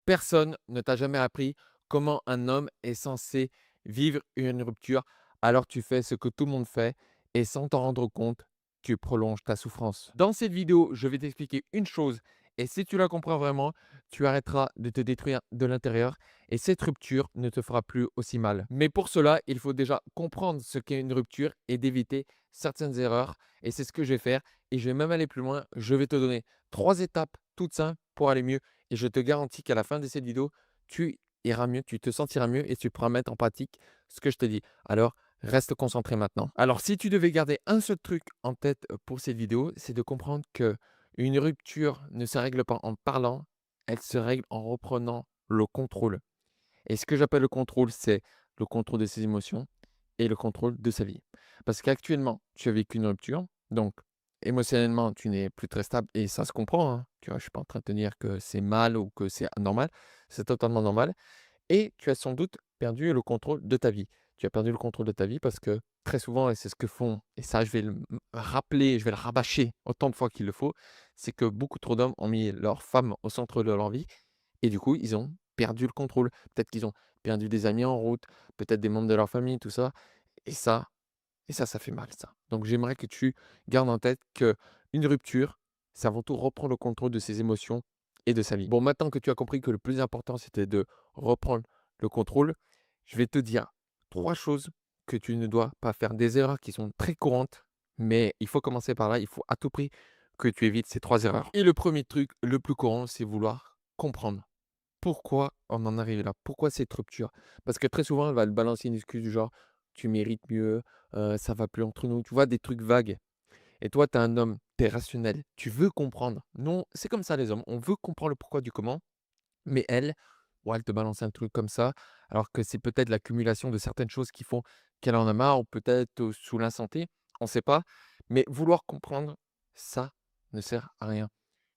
Personne ne t'a jamais appris comment un homme est censé vivre une rupture, alors tu fais ce que tout le monde fait et sans t'en rendre compte, tu prolonges ta souffrance. Dans cette vidéo, je vais t'expliquer une chose et si tu la comprends vraiment, tu arrêteras de te détruire de l'intérieur et cette rupture ne te fera plus aussi mal. Mais pour cela, il faut déjà comprendre ce qu'est une rupture et d'éviter certaines erreurs et c'est ce que je vais faire et je vais même aller plus loin. Je vais te donner 3 étapes toutes simples pour aller mieux et je te garantis qu'à la fin de cette vidéo, tu iras mieux, tu te sentiras mieux et tu pourras mettre en pratique ce que je te dis. Alors, reste concentré maintenant. Alors, si tu devais garder un seul truc en tête pour cette vidéo, c'est de comprendre que une rupture ne se règle pas en parlant, elle se règle en reprenant le contrôle. Et ce que j'appelle le contrôle, c'est le contrôle de ses émotions et le contrôle de sa vie. Parce qu'actuellement, tu as vécu une rupture, donc émotionnellement, tu n'es plus très stable et ça se comprend, hein. Tu vois, je ne suis pas en train de te dire que c'est mal ou que c'est anormal, c'est totalement normal. Et tu as sans doute perdu le contrôle de ta vie. Tu as perdu le contrôle de ta vie parce que très souvent, et c'est ce que font, et ça je vais le rappeler, je vais le rabâcher autant de fois qu'il le faut, c'est que beaucoup trop d'hommes ont mis leur femme au centre de leur vie et du coup, ils ont perdu le contrôle. Peut-être qu'ils ont perdu des amis en route, peut-être des membres de leur famille, tout ça. Et ça, ça fait mal, ça. Donc j'aimerais que tu gardes en tête qu'une rupture, c'est avant tout reprendre le contrôle de ses émotions et de sa vie. Bon, maintenant que tu as compris que le plus important, c'était de reprendre le contrôle, je vais te dire 3 choses que tu ne dois pas faire. Des erreurs qui sont très courantes, mais il faut commencer par là. Il faut à tout prix que tu évites ces 3 erreurs. Et le premier truc, le plus courant, c'est vouloir comprendre. Pourquoi on en arrive là? Pourquoi cette rupture? Parce que très souvent, elle va te balancer une excuse du genre: «Tu mérites mieux, ça va plus entre nous», tu vois? Des trucs vagues et toi, tu es un homme, tu es rationnel, tu veux comprendre. Non, c'est comme ça les hommes, on veut comprendre le pourquoi du comment, mais elle, ouais, elle te balance un truc comme ça, alors que c'est peut-être l'accumulation de certaines choses qui font qu'elle en a marre ou peut-être, sous l'instinct, on ne sait pas, mais vouloir comprendre, ça ne sert à rien.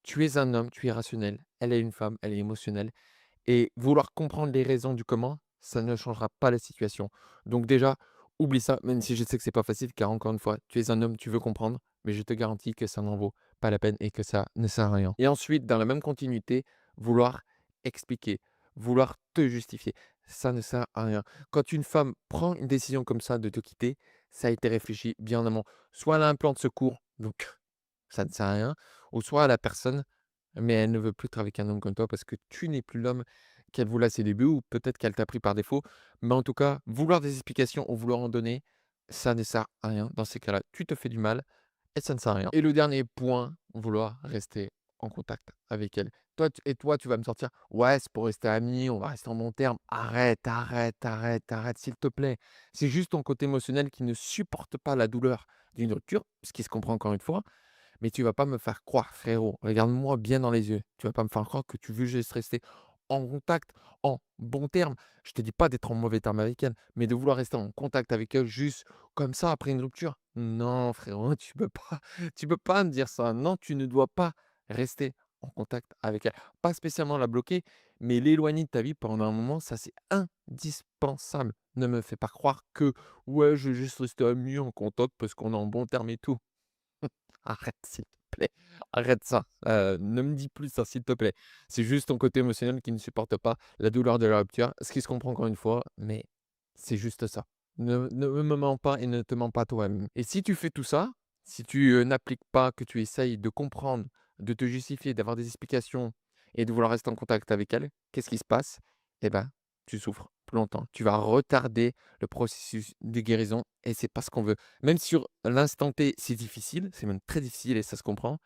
Tu es un homme, tu es rationnel, elle est une femme, elle est émotionnelle. Et vouloir comprendre les raisons du comment, ça ne changera pas la situation. Donc déjà, oublie ça, même si je sais que c'est pas facile, car encore une fois, tu es un homme, tu veux comprendre, mais je te garantis que ça n'en vaut pas la peine et que ça ne sert à rien. Et ensuite, dans la même continuité, vouloir expliquer, vouloir te justifier, ça ne sert à rien. Quand une femme prend une décision comme ça de te quitter, ça a été réfléchi bien en amont. Soit elle a un plan de secours, donc ça ne sert à rien, ou soit la personne mais elle ne veut plus être avec un homme comme toi parce que tu n'es plus l'homme qu'elle voulait à ses débuts ou peut-être qu'elle t'a pris par défaut. Mais en tout cas, vouloir des explications ou vouloir en donner, ça ne sert à rien. Dans ces cas-là, tu te fais du mal et ça ne sert à rien. Et le dernier point, vouloir rester en contact avec elle. Toi, tu vas me sortir, ouais, c'est pour rester amis, on va rester en bon terme. Arrête, arrête, arrête, arrête, s'il te plaît. C'est juste ton côté émotionnel qui ne supporte pas la douleur d'une rupture, ce qui se comprend encore une fois. Mais tu vas pas me faire croire, frérot, regarde-moi bien dans les yeux. Tu vas pas me faire croire que tu veux juste rester en contact, en bon terme. Je te dis pas d'être en mauvais terme avec elle, mais de vouloir rester en contact avec elle juste comme ça après une rupture. Non, frérot, tu peux pas me dire ça. Non, tu ne dois pas rester en contact avec elle. Pas spécialement la bloquer, mais l'éloigner de ta vie pendant un moment, ça c'est indispensable. Ne me fais pas croire que ouais, je vais juste rester ami en contact parce qu'on est en bon terme et tout. Arrête, s'il te plaît. Arrête ça. Ne me dis plus ça, s'il te plaît. C'est juste ton côté émotionnel qui ne supporte pas la douleur de la rupture, ce qui se comprend encore une fois, mais c'est juste ça. Ne me mens pas et ne te mens pas toi-même. Et si tu fais tout ça, si tu, n'appliques pas, que tu essayes de comprendre, de te justifier, d'avoir des explications et de vouloir rester en contact avec elle, qu'est-ce qui se passe? Eh ben, tu souffres plus longtemps. Tu vas retarder le processus de guérison et c'est pas ce qu'on veut. Même sur l'instant T, c'est difficile, c'est même très difficile et ça se comprend.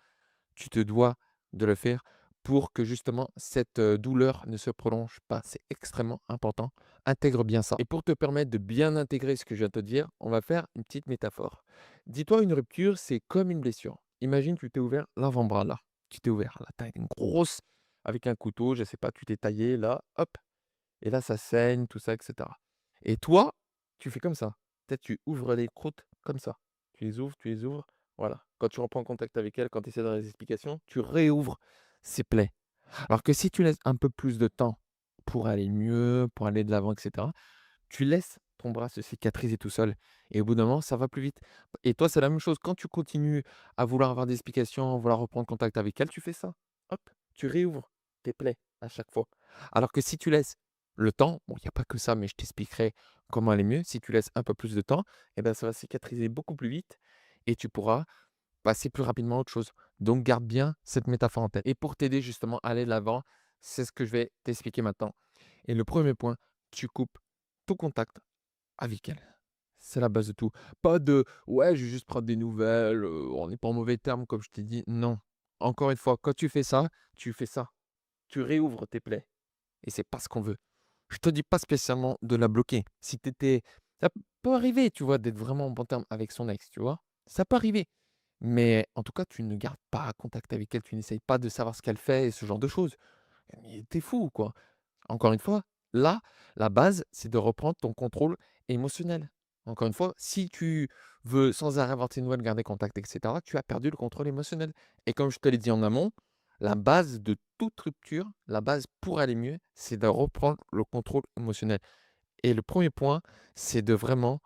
Tu te dois de le faire pour que justement cette, douleur ne se prolonge pas. C'est extrêmement important. Intègre bien ça et pour te permettre de bien intégrer ce que je viens de te dire, on va faire une petite métaphore. Dis-toi une rupture, c'est comme une blessure. Imagine tu t'es ouvert l'avant-bras là. Tu t'es ouvert là, tu as une grosse avec un couteau, je sais pas, tu t'es taillé là, hop et là ça saigne tout ça et cetera et toi, tu fais comme ça. Peut-être tu ouvres les croûtes comme ça. Tu les ouvres, voilà. Quand tu reprends contact avec elle, quand tu essaies d'avoir des explications, tu réouvres ces plaies. Alors que si tu laisses un peu plus de temps pour aller mieux, pour aller de l'avant et cetera, tu laisses ton bras se cicatriser tout seul et au bout d'un moment, ça va plus vite et toi, c'est la même chose. Quand tu continues à vouloir avoir des explications, vouloir reprendre contact avec elle, tu fais ça. Hop, tu réouvres tes plaies à chaque fois. Alors que si tu laisses le temps, bon, il y a pas que ça, mais je t'expliquerai comment aller mieux. Si tu laisses un peu plus de temps, et ben, ça va cicatriser beaucoup plus vite et tu pourras passer plus rapidement à autre chose. Donc garde bien cette métaphore en tête. Et pour t'aider justement à aller de l'avant, c'est ce que je vais t'expliquer maintenant. Et le premier point, tu coupes tout contact avec elle. C'est la base de tout. Pas de: «Ouais, je vais juste prendre des nouvelles, on n'est pas en mauvais termes», comme je t'ai dit. Non. Encore une fois, quand tu fais ça, tu fais ça. Tu réouvres tes plaies et c'est pas ce qu'on veut. Je te dis pas spécialement de la bloquer. Si tu étais ça peut arriver, tu vois, d'être vraiment en bon terme avec son ex, tu vois? Ça peut arriver. Mais en tout cas, tu ne gardes pas contact avec elle, tu n'essayes pas de savoir ce qu'elle fait et ce genre de choses. Mais tu fou ou quoi? Encore une fois, là, la base, c'est de reprendre ton contrôle émotionnel. Encore une fois, si tu veux sans arrêt avoir tes nouvelles, garder contact, et cetera, tu as perdu le contrôle émotionnel. Et comme je te l'ai dit en amont, la base de toute rupture, la base pour aller mieux, c'est de reprendre le contrôle émotionnel. Et le premier point, c'est de vraiment,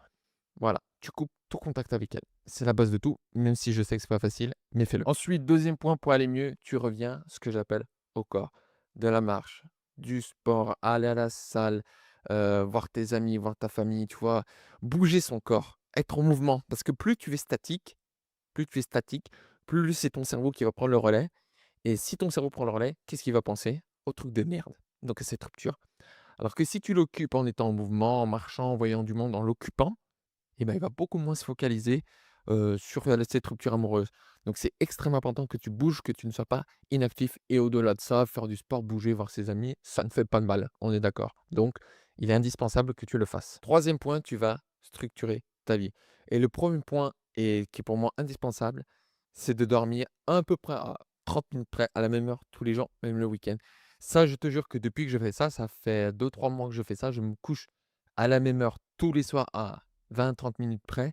voilà, tu coupes tout contact avec elle. C'est la base de tout, même si je sais que c'est pas facile, mais fais-le. Ensuite, deuxième point pour aller mieux, tu reviens, ce que j'appelle au corps. De la marche, du sport, aller à la salle, voir tes amis, voir ta famille, tu vois? Bouger son corps, être en mouvement. Parce que plus tu es statique, plus c'est ton cerveau qui va prendre le relais. Et si ton cerveau prend le relais, qu'est-ce qu'il va penser? Au truc de merde, donc à cette rupture. Alors que si tu l'occupes en étant en mouvement, en marchant, en voyant du monde, en l'occupant, et ben, il va beaucoup moins se focaliser, sur, cette rupture amoureuse. Donc c'est extrêmement important que tu bouges, que tu ne sois pas inactif et au-delà de ça, faire du sport, bouger, voir ses amis, ça ne fait pas de mal, on est d'accord. Donc il est indispensable que tu le fasses. Troisième point, tu vas structurer ta vie et le premier point et qui est pour moi indispensable, c'est de dormir à peu près à 30 minutes près, à la même heure tous les jours, même le week-end. Ça, je te jure que depuis que je fais ça, ça fait 2 3 mois que je fais ça, je me couche à la même heure tous les soirs à 20 30 minutes près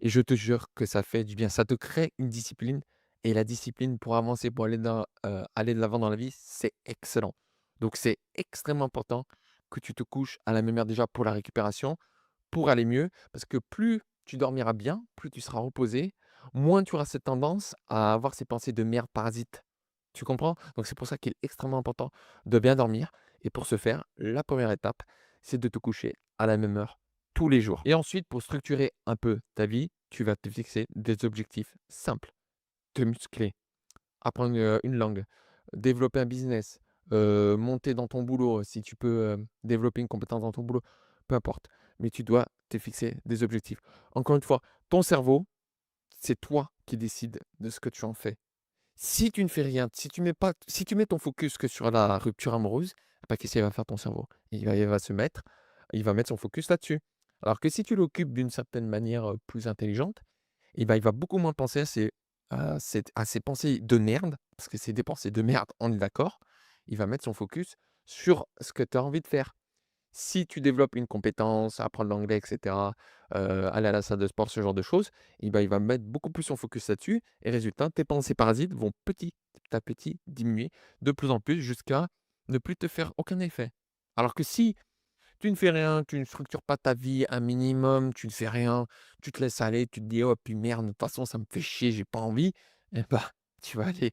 et je te jure que ça fait du bien. Ça te crée une discipline et la discipline pour avancer, pour aller de l'avant dans la vie, c'est excellent. Donc c'est extrêmement important que tu te couches à la même heure déjà pour la récupération, pour aller mieux parce que plus tu dormiras bien, plus tu seras reposé, moins tu auras cette tendance à avoir ces pensées de merde parasite. Tu comprends? Donc c'est pour ça qu'il est extrêmement important de bien dormir et pour ce faire, la première étape, c'est de te coucher à la même heure tous les jours. Et ensuite, pour structurer un peu ta vie, tu vas te fixer des objectifs simples. Te muscler, apprendre, une langue, développer un business, monter dans ton boulot, si tu peux, développer une compétence dans ton boulot, peu importe. Mais tu dois te fixer des objectifs. Encore une fois, ton cerveau, c'est toi qui décides de ce que tu en fais. Si tu ne fais rien, si tu mets ton focus que sur la rupture amoureuse, bah, qu'est-ce qu'il va faire ton cerveau? Il va mettre son focus là-dessus. Alors que si tu l'occupes d'une certaine manière, plus intelligente, et ben il va beaucoup moins penser à ces pensées de merde, parce que c'est des pensées de merde, on est d'accord. Il va mettre son focus sur ce que tu as envie de faire. Si tu développes une compétence, apprendre l'anglais et cetera, aller à la salle de sport, ce genre de choses, et ben, il va mettre beaucoup plus son focus là-dessus et résultat, tes pensées parasites vont petit à petit diminuer de plus en plus jusqu'à ne plus te faire aucun effet. Alors que si tu ne fais rien, tu ne structures pas ta vie un minimum, tu ne fais rien, tu te laisses aller, tu te dis: «Oh puis merde, de toute façon ça me fait chier, j'ai pas envie», et bah, tu vas aller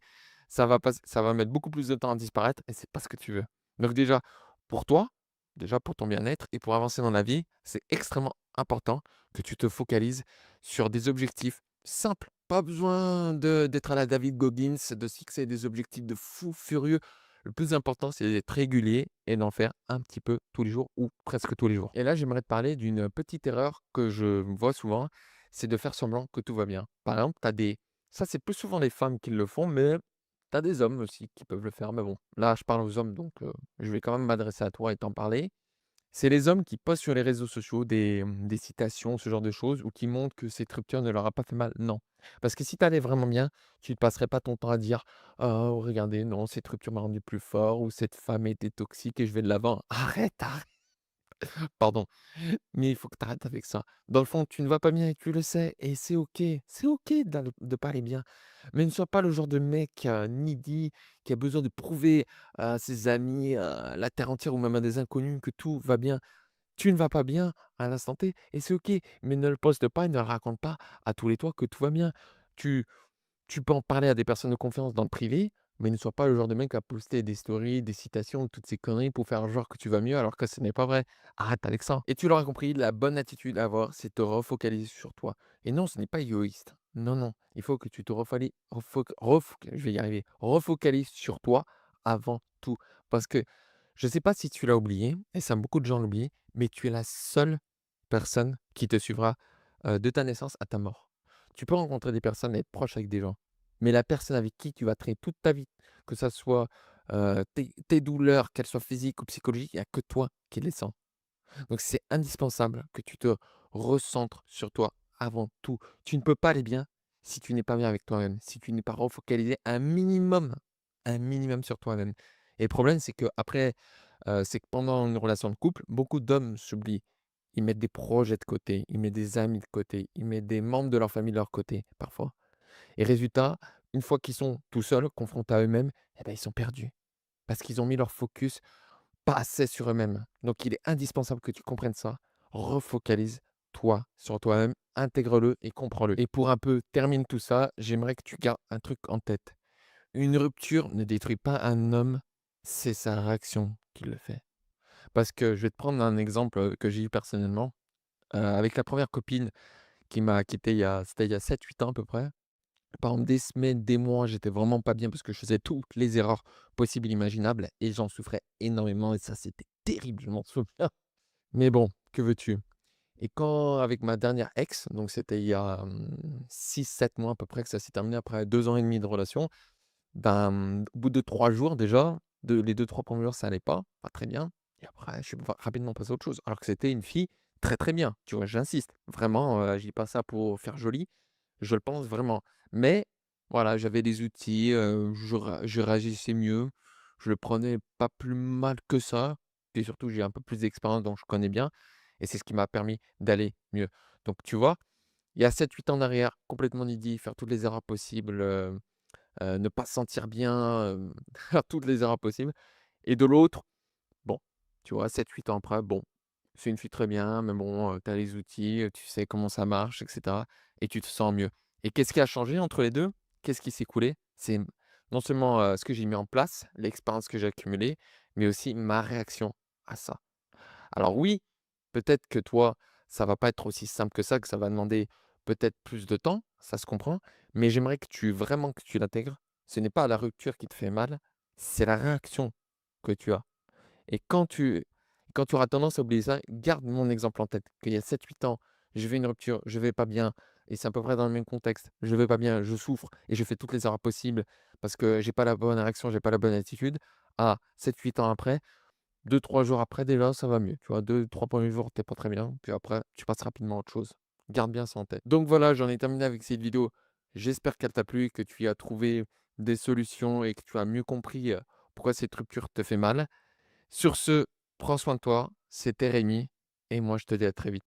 ça va mettre beaucoup plus de temps à disparaître et c'est pas ce que tu veux. Donc déjà, pour toi, déjà pour ton bien-être et pour avancer dans la vie, c'est extrêmement important que tu te focalises sur des objectifs simples. Pas besoin d'être à la David Goggins, de se fixer des objectifs de fou furieux. Le plus important, c'est d'être régulier et d'en faire un petit peu tous les jours ou presque tous les jours. Et là, j'aimerais te parler d'une petite erreur que je vois souvent, c'est de faire semblant que tout va bien. Par exemple, ça c'est plus souvent les femmes qui le font, mais tu as des hommes aussi qui peuvent le faire. Mais bon, là, je parle aux hommes, donc je vais quand même m'adresser à toi et t'en parler. C'est les hommes qui postent sur les réseaux sociaux des citations, ce genre de choses, ou qui montrent que cette rupture ne leur a pas fait mal. Non. Parce que si tu allais vraiment bien, tu ne passerais pas ton temps à dire: «Oh regardez, non, cette rupture m'a rendu plus fort» ou «Cette femme était toxique et je vais de l'avant». Arrête, arrête, pardon. Mais il faut que tu arrêtes avec ça. Dans le fond, tu ne vas pas bien et tu le sais et c'est OK. C'est OK de pas aller bien. Mais ne sois pas le genre de mec, needy qui a besoin de prouver à ses amis, à la terre entière ou même à des inconnus que tout va bien. Tu ne vas pas bien à l'instant T et c'est OK, mais ne le poste pas et ne le raconte pas à tous les toits que tout va bien. Tu tu peux en parler à des personnes de confiance dans le privé, mais ne sois pas le genre de mec à poster des stories, des citations, toutes ces conneries pour faire genre que tu vas mieux alors que ce n'est pas vrai. Arrête avec ça. Et tu l'auras compris, la bonne attitude à avoir, c'est te refocaliser sur toi. Et non, ce n'est pas égoïste. Non, non. Il faut que tu te je vais y arriver. Refocalises sur toi avant tout. Parce que je ne sais pas si tu l'as oublié, et ça beaucoup de gens l'oublient, mais tu es la seule personne qui te suivra de ta naissance à ta mort. Tu peux rencontrer des personnes et être proche avec des gens, mais la personne avec qui tu vas traîner toute ta vie, que ça soit tes douleurs, qu'elles soient physiques ou psychologiques, il n'y a que toi qui les sens. Donc c'est indispensable que tu te recentres sur toi avant tout. Tu ne peux pas aller bien si tu n'es pas bien avec toi-même, si tu n'es pas refocalisé un minimum sur toi-même. Et le problème, c'est qu'après, c'est que pendant une relation de couple, beaucoup d'hommes s'oublient. Ils mettent des projets de côté, ils mettent des amis de côté, ils mettent des membres de leur famille de leur côté, parfois. Et résultat, une fois qu'ils sont tout seuls, confrontés à eux-mêmes, eh ben, ils sont perdus. Parce qu'ils ont mis leur focus pas assez sur eux-mêmes. Donc il est indispensable que tu comprennes ça. Refocalise-toi sur toi-même, intègre-le et comprends-le. Et pour un peu terminer tout ça, j'aimerais que tu gardes un truc en tête. Une rupture ne détruit pas un homme, c'est sa réaction qui le fait. Parce que je vais te prendre un exemple que j'ai eu personnellement. Avec la première copine qui m'a quitté c'était il y a 7-8 ans à peu près. Pendant des semaines, des mois, j'étais vraiment pas bien parce que je faisais toutes les erreurs possibles et imaginables et j'en souffrais énormément et ça, c'était terrible, je m'en souviens. Mais bon, que veux-tu? Et quand avec ma dernière ex, donc c'était il y a 6-7 mois à peu près que ça s'est terminé après 2 ans et demi de relation, ben, au bout de 3 jours déjà, les 2-3 premiers jours, ça allait pas très bien et après je suis rapidement passé à autre chose. Alors que c'était une fille très, très bien, tu vois? J'insiste, vraiment, je dis pas ça pour faire joli, je le pense vraiment. Mais voilà, j'avais des outils, je réagissais mieux, je le prenais pas plus mal que ça et surtout j'ai un peu plus d'expérience donc je connais bien et c'est ce qui m'a permis d'aller mieux. Donc tu vois, il y a 7-8 ans en arrière, complètement idiot, faire toutes les erreurs possibles, ne pas se sentir bien, faire toutes les erreurs possibles et de l'autre, bon, tu vois, 7-8 ans après, bon, c'est une fille très bien, mais bon, tu as les outils, tu sais comment ça marche et cetera et tu te sens mieux. Et qu'est-ce qui a changé entre les 2? Qu'est-ce qui s'est écoulé? C'est non seulement, ce que j'ai mis en place, l'expérience que j'ai accumulée, mais aussi ma réaction à ça. Alors oui, peut-être que toi, ça va pas être aussi simple que ça va demander peut-être plus de temps, ça se comprend, mais j'aimerais que tu l'intègres. Ce n'est pas la rupture qui te fait mal, c'est la réaction que tu as. Et quand tu auras tendance à oublier ça, garde mon exemple en tête, qu'il y a 7-8 ans, je fais une rupture, je vais pas bien et c'est à peu près dans le même contexte. Je vais pas bien, je souffre et je fais toutes les erreurs possibles parce que j'ai pas la bonne réaction, j'ai pas la bonne attitude. Ah, 7-8 ans après, 2-3 jours après déjà, ça va mieux, tu vois? 2-3 premiers jours, t'es pas très bien, puis après, tu passes rapidement à autre chose. Garde bien ça en tête. Donc voilà, j'en ai terminé avec cette vidéo. J'espère qu'elle t'a plu, que tu y as trouvé des solutions et que tu as mieux compris, pourquoi cette rupture te fait mal. Sur ce, prends soin de toi, c'était Rémi et moi je te dis à très vite.